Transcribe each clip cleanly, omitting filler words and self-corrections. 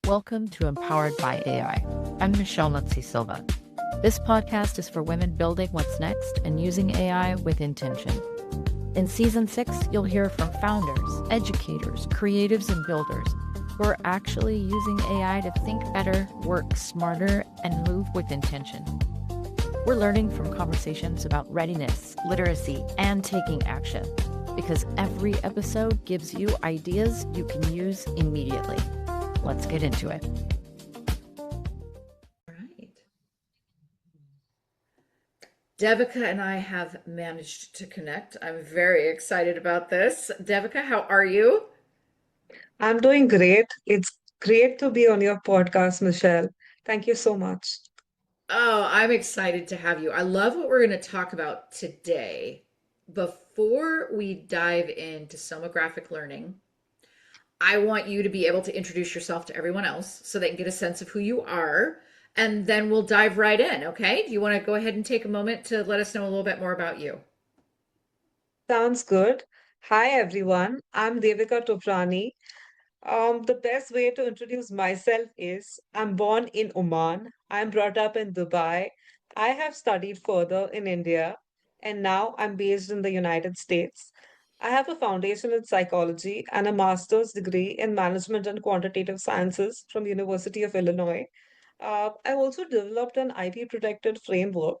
Welcome to Empowered by AI. I'm Michelle Nutsi Silva. This podcast is for women building what's next and using AI with intention. In Season 6, you'll hear from founders, educators, creatives, and builders who are actually using AI to think better, work smarter, and move with intention. We're learning from conversations about readiness, literacy, and taking action, because every episode gives you ideas you can use immediately. Let's get into it. All right. Devika and I have managed to connect. I'm very excited about this. Devika, how are you? I'm doing great. It's great to be on your podcast, Michelle. Thank you so much. Oh, I'm excited to have you. I love what we're going to talk about today. Before we dive into sonographic learning, I want you to be able to introduce yourself to everyone else so they can get a sense of who you are. And then we'll dive right in, okay? Do you want to go ahead and take a moment to let us know a little bit more about you? Sounds good. Hi, everyone. I'm Devika Toprani. The best way to introduce myself is I'm born in Oman. I'm brought up in Dubai. I have studied further in India, and now I'm based in the United States. I have a foundation in psychology and a master's degree in management and quantitative sciences from University of Illinois. I also developed an IP-protected framework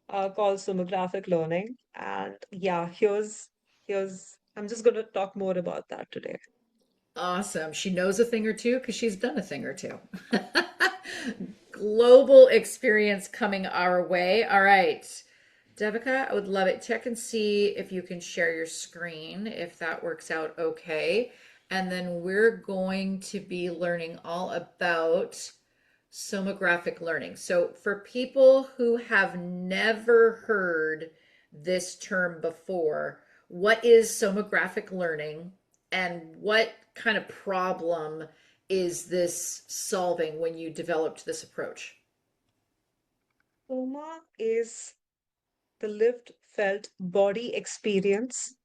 called sonographic learning. And yeah, here's I'm just going to talk more about that today. Awesome. She knows a thing or two because she's done a thing or two. Global experience coming our way. All right. Devika, I would love it. Check and see if you can share your screen, if that works out okay. And then we're going to be learning all about sonographic learning. So, for people who have never heard this term before, what is sonographic learning and what kind of problem is this solving when you developed this approach? Soma is the lived, felt body experience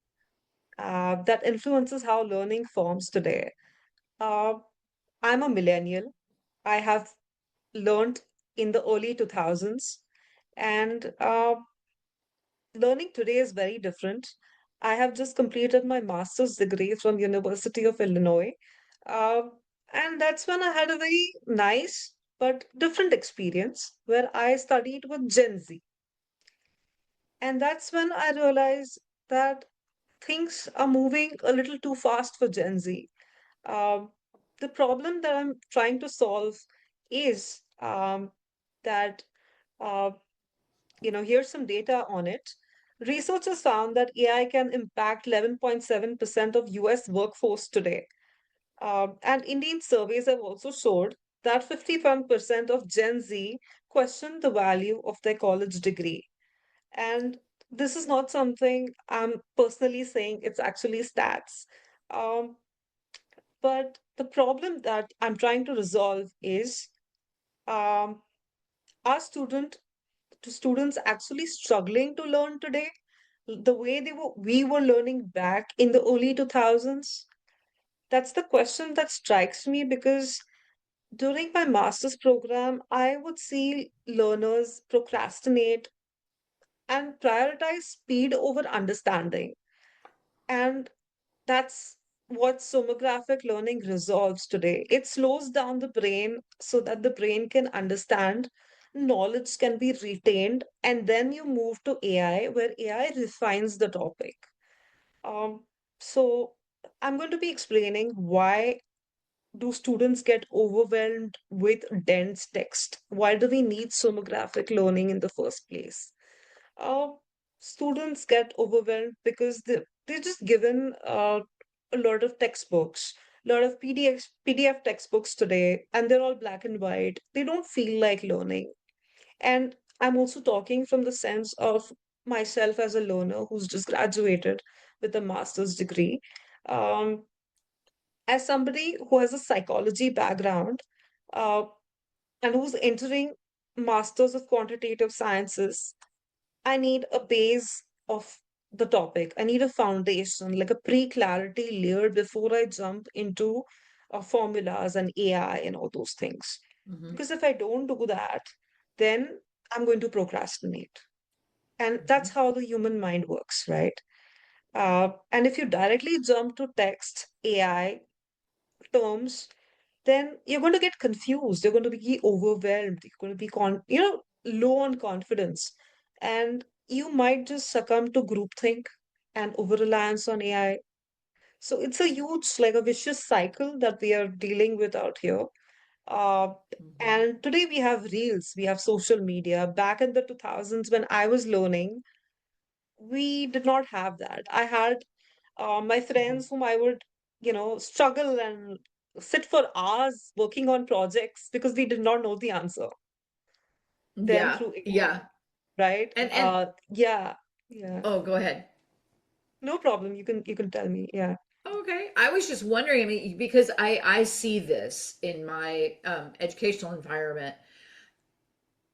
that influences how learning forms today. Uh, I'm a millennial. I have learned in the early 2000s, and learning today is very different. I have just completed my master's degree from University of Illinois, uh, and that's when I had a very nice but different experience where I studied with Gen Z. And that's when I realized that things are moving a little too fast for Gen Z. Um, the problem that I'm trying to solve is that, uh, here's some data on it. Researchers found that AI can impact 11.7% of US workforce today. And Indian surveys have also showed that 51% of Gen Z question the value of their college degree. And this is not something I'm personally saying, it's actually stats. Um, but the problem that I'm trying to resolve is um, are students actually struggling to learn today the way we were learning back in the early 2000s? That's the question that strikes me because during my master's program, I would see learners procrastinate and prioritize speed over understanding. And that's what somographic learning resolves today. It slows down the brain so that the brain can understand, knowledge can be retained, and then you move to AI, where AI refines the topic. Um, so I'm going to be explaining why do students get overwhelmed with dense text? Why do we need somographic learning in the first place? uh, Students get overwhelmed because they're just given a lot of textbooks, a lot of PDF textbooks today, and they're all black and white. They don't feel like learning. And I'm also talking from the sense of myself as a learner who's just graduated with a master's degree. Um, as somebody who has a psychology background, uh, and who's entering masters of quantitative sciences, I need a base of the topic. I need a foundation, like a pre-clarity layer before I jump into formulas and AI and all those things. Mm-hmm. Because if I don't do that, then I'm going to procrastinate. And Mm-hmm. that's how the human mind works, right? And if you directly jump to text, AI, terms, then you're going to get confused. You're going to be overwhelmed. You're going to be low on confidence, and you might just succumb to groupthink and over reliance on AI. So it's a huge, like a vicious cycle that we are dealing with out here. Uh, Mm-hmm. and today we have reels, we have social media. Back in the 2000s, when I was learning, we did not have that. I had my Mm-hmm. friends whom I would, struggle and sit for hours working on projects because we did not know the answer. Then Yeah, through yeah. AI, right? And Yeah, yeah. oh, go ahead. No problem. You can tell me. Yeah. Okay. I was just wondering, I mean, because I see this in my educational environment.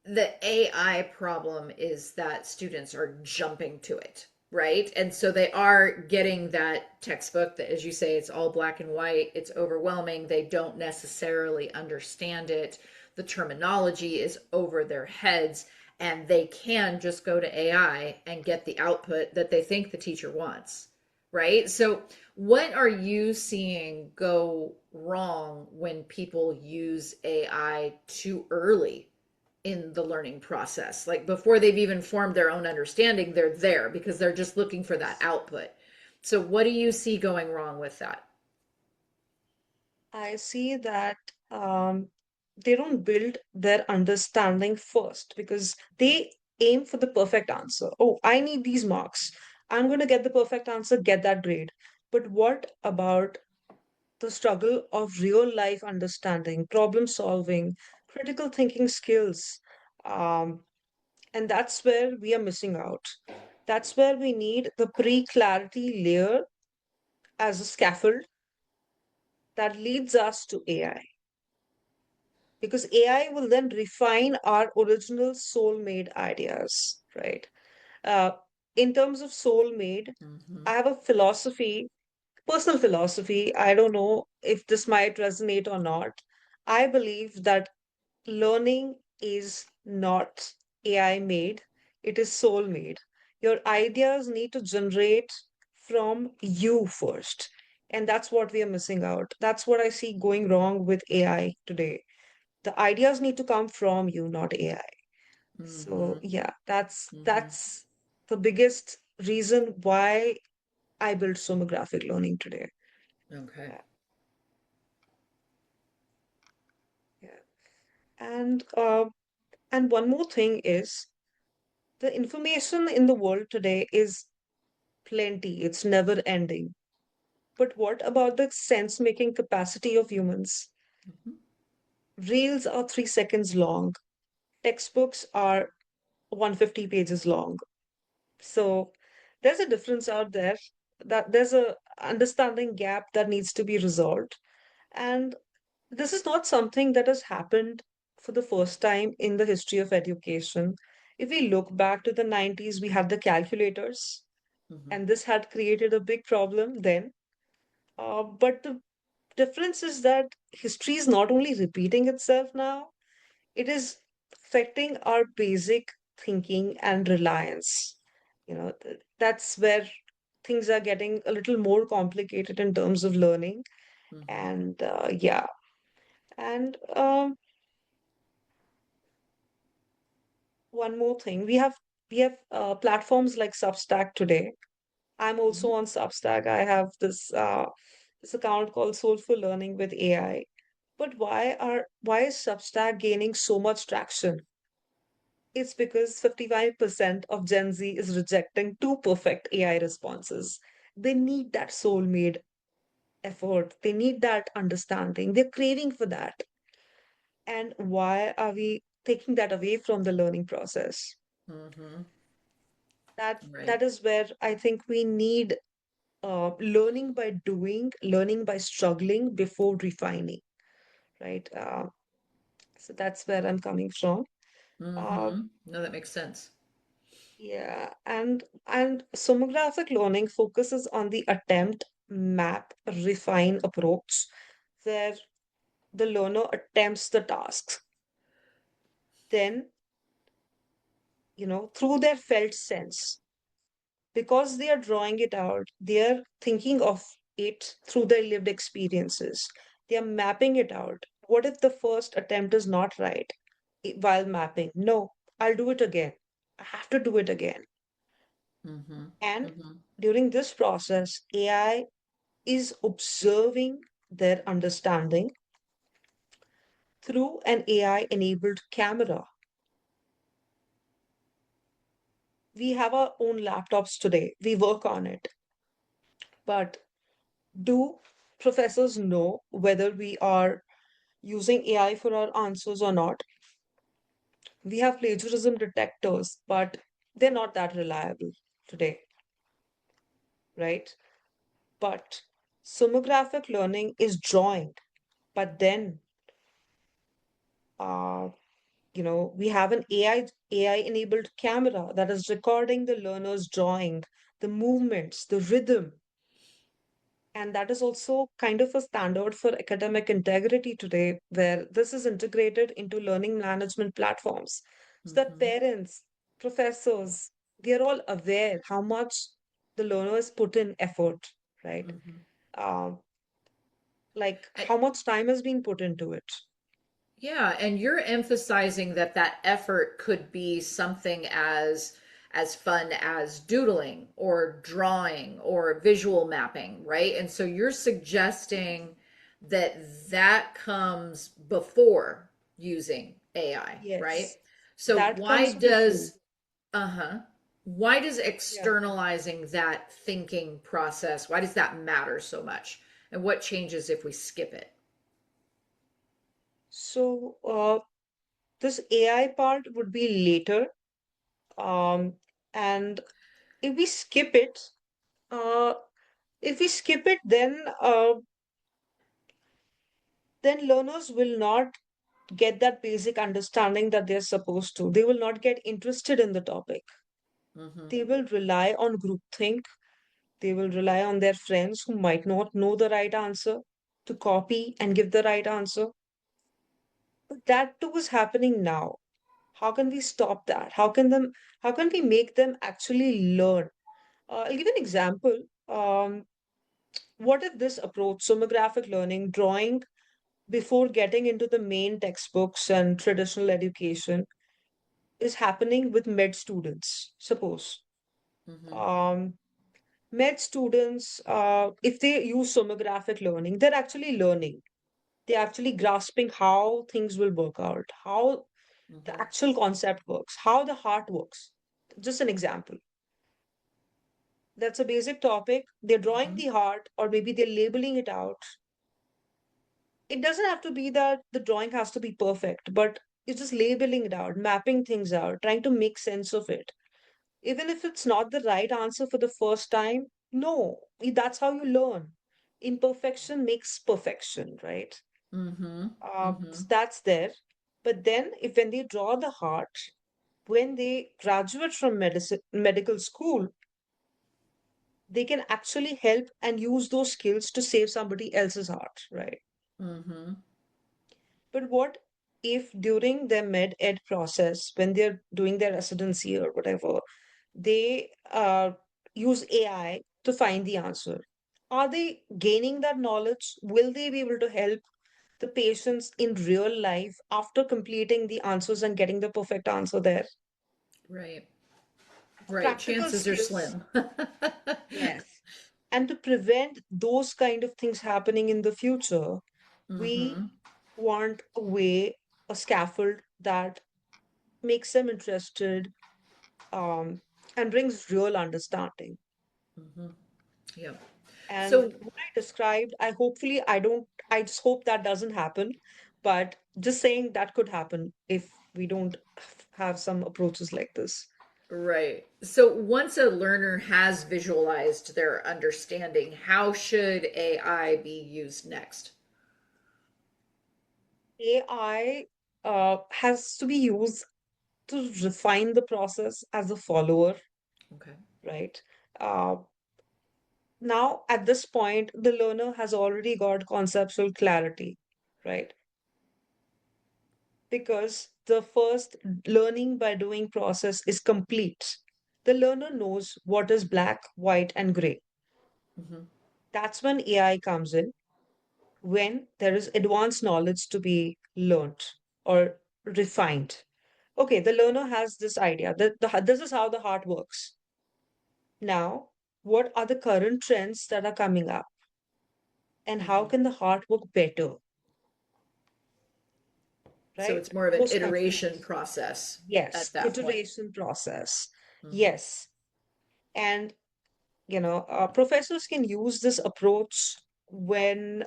The AI problem is that students are jumping to it, right? And so they are getting that textbook that, as you say, it's all black and white, it's overwhelming. They don't necessarily understand it. The terminology is over their heads, and they can just go to AI and get the output that they think the teacher wants, right? So, what are you seeing go wrong when people use AI too early in the learning process? Like before they've even formed their own understanding, they're there because they're just looking for that output. So, what do you see going wrong with that? I see that they don't build their understanding first because they aim for the perfect answer. Oh, I need these marks. I'm going to get the perfect answer, get that grade. But what about the struggle of real life understanding, problem solving, critical thinking skills? Um, and that's where we are missing out. That's where we need the pre clarity layer as a scaffold that leads us to AI. Because AI will then refine our original soul-made ideas, right? Uh, in terms of soul-made, Mm-hmm. I have a philosophy, personal philosophy. I don't know if this might resonate or not. I believe that learning is not AI made, it is soul made. Your ideas need to generate from you first. And that's what we are missing out. That's what I see going wrong with AI today. The ideas need to come from you, not AI. So Mm-hmm. yeah, that's Mm-hmm. that's the biggest reason why I built sonographic learning today. Okay. Yeah, yeah. And one more thing is the information in the world today is plenty. It's never ending. But what about the sense-making capacity of humans? Mm-hmm. Reels are 3 seconds long. Textbooks are 150 pages long. So there's a difference out there, that there's a understanding gap that needs to be resolved. And this is not something that has happened for the first time in the history of education. If we look back to the 90s, we had the calculators, Mm-hmm. and this had created a big problem then. But the difference is that history is not only repeating itself now, it is affecting our basic thinking and reliance. That's where things are getting a little more complicated in terms of learning. Mm-hmm. And yeah, and one more thing, we have platforms like Substack today. I'm Mm-hmm. also on Substack. I have this account called Soulful Learning with AI. But why is Substack gaining so much traction? It's because 55% of Gen Z is rejecting too perfect AI responses. They need that soul-made effort. They need that understanding. They're craving for that. And why are we taking that away from the learning process? Mm-hmm. That Right. is where I think we need learning by doing, learning by struggling before refining, right? So that's where I'm coming from. Uh, Mm-hmm. No, that makes sense. yeah, and sonographic learning focuses on the attempt, map, refine approach. where the learner attempts the tasks. Then, through their felt sense, because they are drawing it out, they are thinking of it through their lived experiences. They are mapping it out. What if the first attempt is not right while mapping? No, I'll do it again. I have to do it again. Mm-hmm. And Mm-hmm. during this process, AI is observing their understanding through an AI enabled camera. We have our own laptops today, we work on it. But do professors know whether we are using AI for our answers or not? We have plagiarism detectors, but they're not that reliable today, right? But sonographic learning is drawing, but then uh, we have an AI enabled camera that is recording the learner's drawing, the movements, the rhythm. And that is also kind of a standard for academic integrity today, where this is integrated into learning management platforms. So that Mm-hmm. parents, professors, they are all aware how much the learners put in effort, right? Mm-hmm. Um, like how much time has been put into it. Yeah, and you're emphasizing that that effort could be something as fun as doodling or drawing or visual mapping, right? And so you're suggesting that that comes before using AI, right? Yes, So that comes before. uh-huh, why does Yeah. externalizing that thinking process, why does that matter so much? And what changes if we skip it? So this AI part would be later. And if we skip it, uh, then learners will not get that basic understanding that they're supposed to. They will not get interested in the topic. Mm-hmm. They will rely on groupthink. They will rely on their friends who might not know the right answer to copy and give the right answer. But that too is happening now. How can we stop that? How can we make them actually learn? I'll give an example. What if this approach, sonographic learning, drawing before getting into the main textbooks and traditional education, is happening with med students? Suppose Mm-hmm. um, med students, if they use sonographic learning, they're actually learning. They're actually grasping how things will work out, how the Mm-hmm. actual concept works, how the heart works. Just an example. That's a basic topic. They're drawing Mm-hmm. the heart, or maybe they're labeling it out. It doesn't have to be that the drawing has to be perfect, but it's just labeling it out, mapping things out, trying to make sense of it. Even if it's not the right answer for the first time, no, that's how you learn. Imperfection makes perfection, right? Mm-hmm. Mm-hmm. So that's there. But then, if when they draw the heart, when they graduate from medical school, they can actually help and use those skills to save somebody else's heart, right? Mm-hmm. But what if during their med ed process, when they're doing their residency or whatever, they use AI to find the answer? Are they gaining that knowledge? Will they be able to help the patients in real life after completing the answers and getting the perfect answer there? Right. The Right. practical Chances are skills, slim. yes. And to prevent those kind of things happening in the future, we Mm-hmm. want a way, a scaffold that makes them interested, um, and brings real understanding. Mm-hmm. Yep. And So what I described, I just hope that doesn't happen. But just saying that could happen if we don't have some approaches like this. right. So once a learner has visualized their understanding, how should AI be used next? AI has to be used to refine the process as a follower, Okay. right? Uh, Now, at this point, the learner has already got conceptual clarity, right? Because the first learning by doing process is complete. The learner knows what is black, white, and gray. Mm-hmm. That's when AI comes in, when there is advanced knowledge to be learned or refined. Okay, the learner has this idea that this is how the heart works. Now, what are the current trends that are coming up? And how Mm-hmm. can the heart work better, So right? it's more of an Most iteration confused. process at Yes, that point. iteration process. Mm-hmm. Yes. And, professors can use this approach when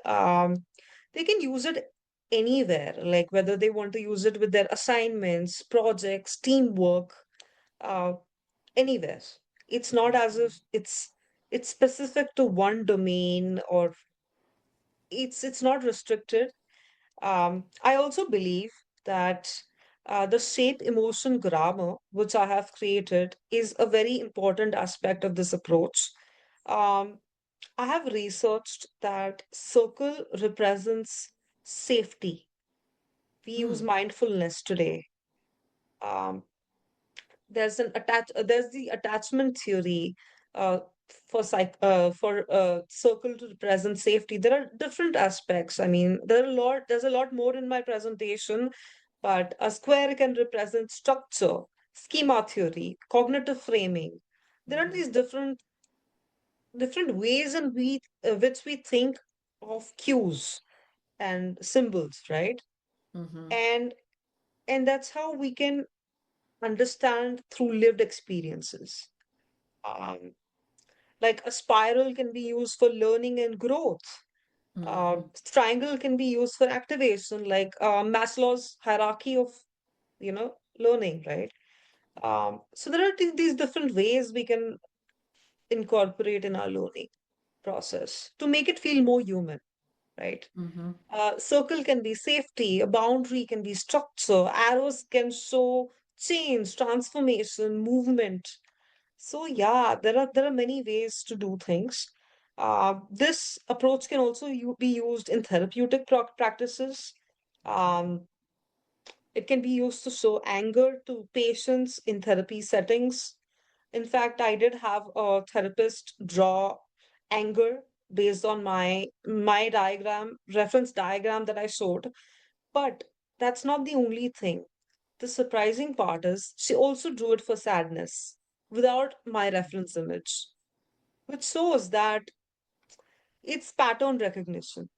they can use it anywhere, like whether they want to use it with their assignments, projects, teamwork, uh, anywhere. It's not as if it's specific to one domain, or it's not restricted. I also believe that the shape emotion grammar, which I have created, is a very important aspect of this approach. Um, I have researched that circle represents safety. We use Hmm. mindfulness today. Um, there's the attachment theory uh, for circle to represent safety. There are different aspects. I mean, there's a lot more in my presentation, but a square can represent structure, schema theory, cognitive framing. There are Mm-hmm. these different ways in which we think of cues and symbols, right? Mm-hmm. And that's how we can understand through lived experiences. Um, like a spiral can be used for learning and growth. Mm-hmm. Triangle can be used for activation, like Maslow's hierarchy of, learning, right? So there are these different ways we can incorporate in our learning process to make it feel more human, right? Mm-hmm. Circle can be safety, a boundary can be structure, arrows can show change, transformation, movement. So yeah, there are many ways to do things. This approach can also be used in therapeutic practices. Um, it can be used to show anger to patients in therapy settings. In fact, I did have a therapist draw anger based on my reference diagram that I showed. But that's not the only thing. The surprising part is she also drew it for sadness without my reference image, which shows that it's pattern recognition,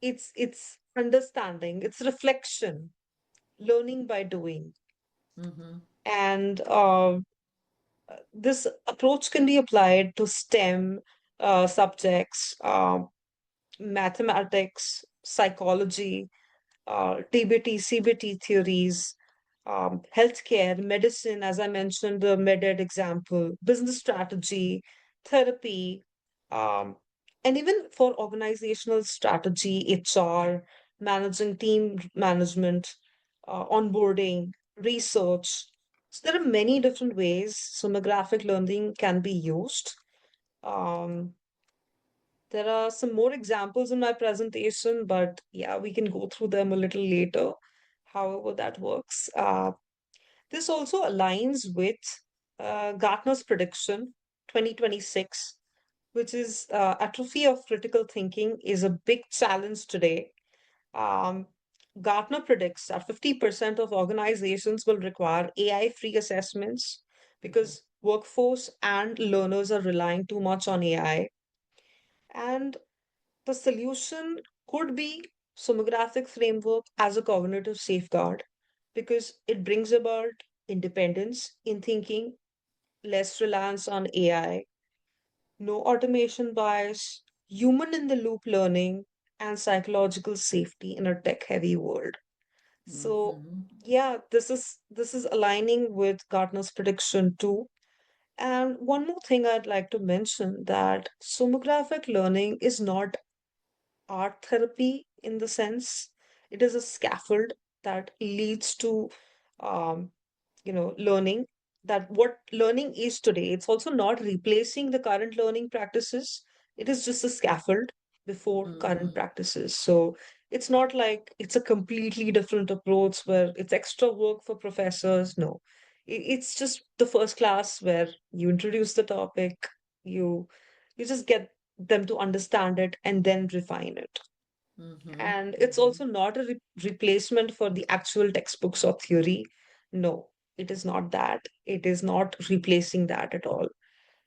it's understanding, it's reflection, learning by doing. Mm-hmm. And this approach can be applied to STEM subjects, mathematics, psychology, TBT, CBT theories, healthcare, medicine, as I mentioned, the MedEd example, business strategy, therapy, um, and even for organizational strategy, HR, managing team management, onboarding, research. So there are many different ways sonographic learning can be used. Um, there are some more examples in my presentation, but yeah, we can go through them a little later, however that works. This also aligns with Gartner's prediction 2026, which is atrophy of critical thinking is a big challenge today. Um, Gartner predicts that 50% of organizations will require AI-free assessments Mm-hmm. because workforce and learners are relying too much on AI. And the solution could be sonographic framework as a cognitive safeguard because it brings about independence in thinking, less reliance on AI, no automation bias, human in the loop learning, and psychological safety in a tech heavy world. So Mm-hmm. yeah, this is aligning with Gartner's prediction too. And one more thing I'd like to mention that sonographic learning is not art therapy in the sense it is a scaffold that leads to learning. that what learning is today. It's also not replacing the current learning practices. It is just a scaffold before current Mm-hmm. practices. So it's not like it's a completely different approach where it's extra work for professors. No, it's just the first class where you introduce the topic, you you just get them to understand it and then refine it. Mm-hmm. And it's Mm-hmm. also not a replacement for the actual textbooks or theory. No, it is not that. It is not replacing that at all.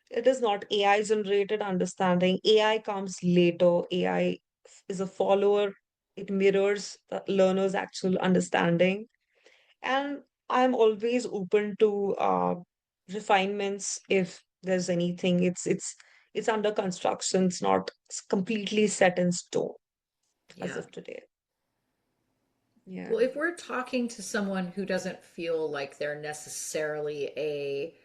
It is not AI generated understanding. AI comes later. AI is a follower. It mirrors the learner's actual understanding. And I'm always open to refinements if there's anything. It's under construction. It's not completely set in stone as Yeah. of today. Yeah. Well, if we're talking to someone who doesn't feel like they're necessarily a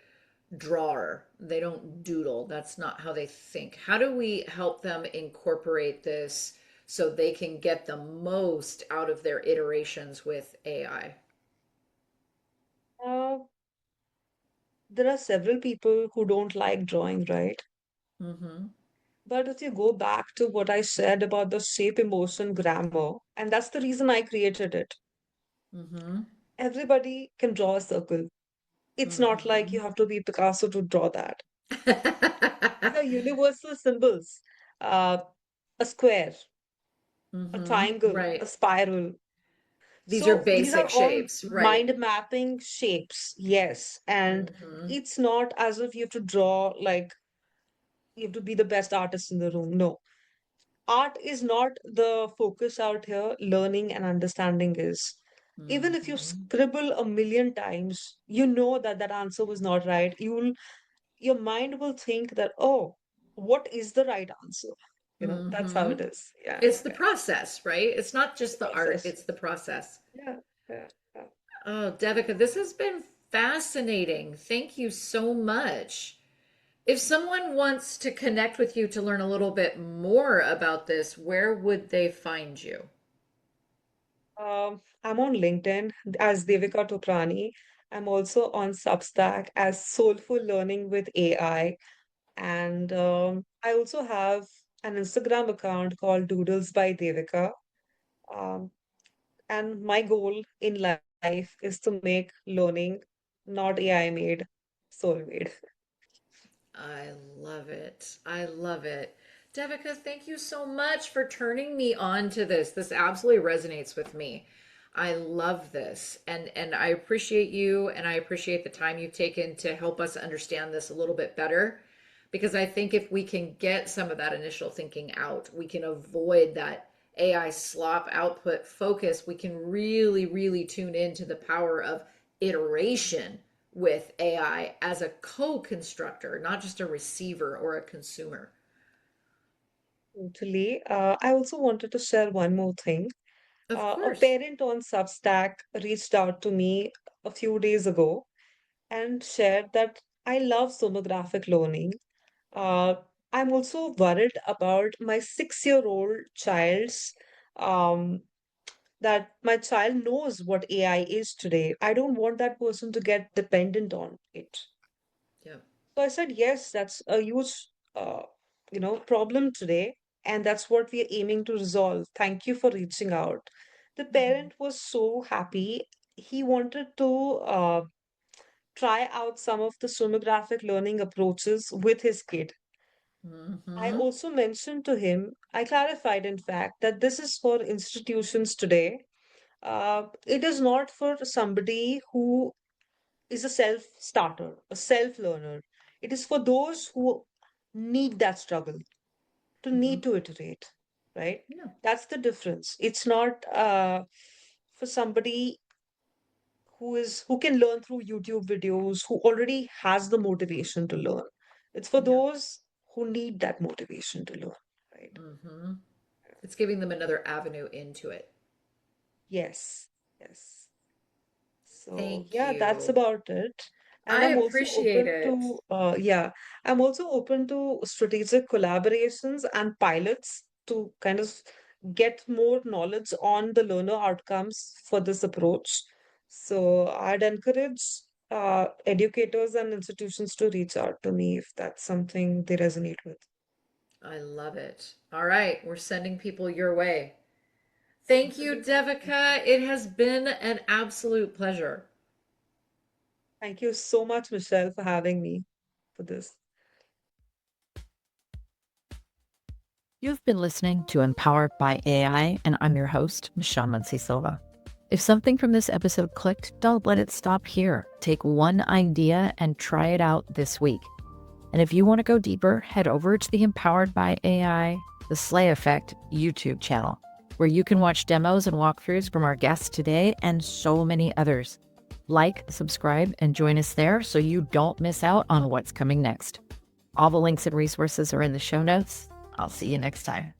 drawer, they don't doodle, that's not how they think. How do we help them incorporate this so they can get the most out of their iterations with AI? Uh, there are several people who don't like drawing, right? Mm-hmm. But if you go back to what I said about the shape emotion grammar, and that's the reason I created it, Mm-hmm. everybody can draw a circle. It's not like Mm-hmm. you have to be Picasso to draw that. These are universal symbols. Uh, a square, a Mm-hmm. triangle, a Right. spiral. These are So these basic are all shapes, right? mind mapping shapes, yes. And Mm-hmm. it's not as if you have to draw like you have to be the best artist in the room. No, art is not the focus out here. Learning and understanding is. Even if you Mm-hmm. scribble a million times, you know that that answer was not right. Your mind will think that, oh, what is the right answer? That's how Mm-hmm. it is. Yeah, It's the yeah. process, right? It's not It's a just the art, process. it's the process. Yeah, yeah, yeah. Oh, Devika, this has been fascinating. Thank you so much. If someone wants to connect with you to learn a little bit more about this, where would they find you? I'm on LinkedIn as Devika Toprani. I'm also on Substack as Soulful Learning with AI. And I also have an Instagram account called Doodles by Devika. Um, and my goal in life is to make learning not AI made, soul made. I love it. I love it. Devika, thank you so much for turning me on to this. This absolutely resonates with me. I love this. And I appreciate you and I appreciate the time you've taken to help us understand this a little bit better because I think if we can get some of that initial thinking out, we can avoid that AI slop output focus. We can really, really tune into the power of iteration with AI as a co constructor, not just a receiver or a consumer. Totally. I also wanted to share one more thing. Of A course. parent on Substack reached out to me a few days ago and shared that I love sonographic learning. Uh, I'm also worried about my 6-year-old child's um, that my child knows what AI is today. I don't want that person to get dependent on it. Yep. So I said, yes, that's a huge, problem today, and that's what we are aiming to resolve. Thank you for reaching out. The Mm-hmm. parent was so happy. He wanted to try out some of the sonographic learning approaches with his kid. I Mm-hmm. also mentioned to him, I clarified, in fact, that this is for institutions today. It is not for somebody who is a self starter, a self learner. It is for those who need that struggle, to Mm-hmm. need to iterate, right? Yeah. That's the difference. It's not for somebody who can learn through YouTube videos, who already has the motivation to learn. It's for Yeah. those who need that motivation to learn, right? Mm-hmm. It's giving them another avenue into it. Yes, yes. So Thank yeah, that's you. about it. And I I'm also appreciate open it. to I'm also open to strategic collaborations and pilots to kind of get more knowledge on the learner outcomes for this approach. So I'd encourage educators and institutions to reach out to me if that's something they resonate with. I love it. All right, we're sending people your way. Thank you, Devika. It has been an absolute pleasure. Thank you so much, Michelle, for having me for this. You've been listening to Empowered by AI, and I'm your host, Michelle Muncy Silva. If something from this episode clicked, don't let it stop here. Take one idea and try it out this week. And if you want to go deeper, head over to the Empowered by AI, the Slay Effect YouTube channel, where you can watch demos and walkthroughs from our guests today and so many others. Like, subscribe, and join us there so you don't miss out on what's coming next. All the links and resources are in the show notes. I'll see you next time.